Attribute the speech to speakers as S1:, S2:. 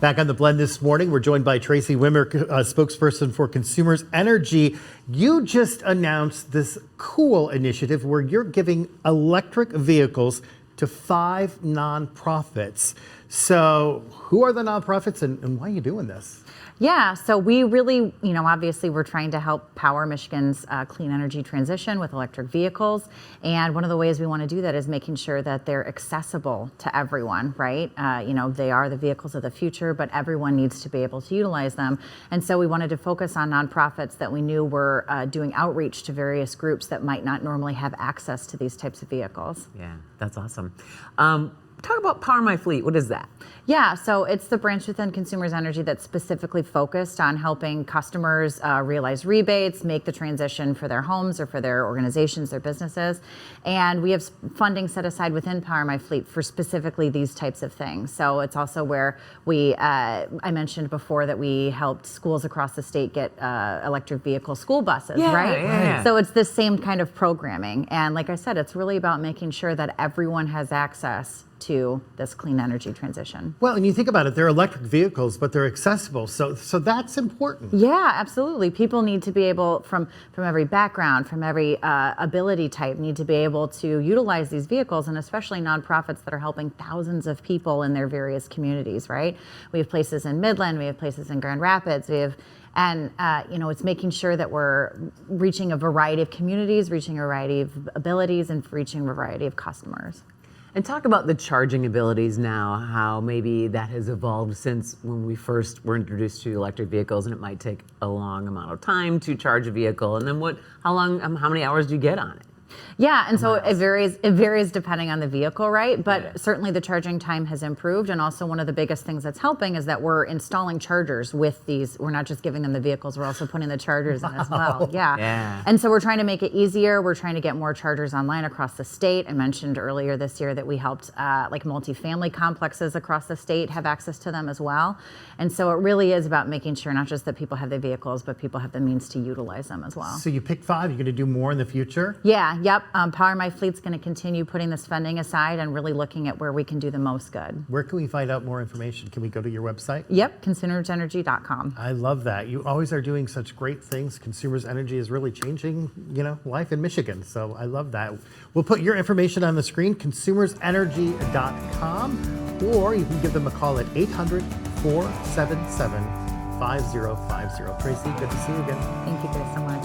S1: Back on The Blend this morning, we're joined by Tracy Wimmer, spokesperson for Consumers Energy. You just announced this cool initiative where you're giving electric vehicles to 5 nonprofits. So who are the nonprofits and why are you doing this?
S2: Yeah, so we really, obviously we're trying to help power Michigan's clean energy transition with electric vehicles. And one of the ways we want to do that is making sure that they're accessible to everyone, right? They are the vehicles of the future, but everyone needs to be able to utilize them. And so we wanted to focus on nonprofits that we knew were doing outreach to various groups that might not normally have access to these types of vehicles.
S3: Yeah, that's awesome. Talk about Power My Fleet. What is that?
S2: Yeah, so it's the branch within Consumers Energy that's specifically focused on helping customers realize rebates, make the transition for their homes or for their organizations, their businesses. And we have funding set aside within Power My Fleet for specifically these types of things. So it's also where we, I mentioned before that we helped schools across the state get electric vehicle school buses, right?
S3: Yeah.
S2: So it's the same kind of programming. And like I said, it's really about making sure that everyone has access to this clean energy transition.
S1: Well, and you think about it, they're electric vehicles, but they're accessible. So that's important.
S2: Yeah, absolutely. People need to be able, from every background, from every ability type, need to be able to utilize these vehicles, and especially nonprofits that are helping thousands of people in their various communities, right? We have places in Midland, we have places in Grand Rapids, we have it's making sure that we're reaching a variety of communities, reaching a variety of abilities, and reaching a variety of customers.
S3: And talk about the charging abilities now, how maybe that has evolved since when we first were introduced to electric vehicles, and it might take a long amount of time to charge a vehicle. And then how many hours do you get on it?
S2: Yeah, and so it varies depending on the vehicle, right? But certainly the charging time has improved, and also one of the biggest things that's helping is that we're installing chargers with these. We're not just giving them the vehicles, we're also putting the chargers in as well. Yeah. And so we're trying to make it easier. We're trying to get more chargers online across the state. I mentioned earlier this year that we helped like multifamily complexes across the state have access to them as well. And so it really is about making sure not just that people have the vehicles, but people have the means to utilize them as well.
S1: So you picked 5, you're going to do more in the future?
S2: Yeah, yep. Power My Fleet's going to continue putting this funding aside and really looking at where we can do the most good.
S1: Where can we find out more information? Can we go to your website?
S2: Yep, consumersenergy.com.
S1: I love that. You always are doing such great things. Consumers Energy is really changing, life in Michigan. So I love that. We'll put your information on the screen, consumersenergy.com, or you can give them a call at 800-477-5050. Tracy, good to see you again.
S2: Thank you guys so much.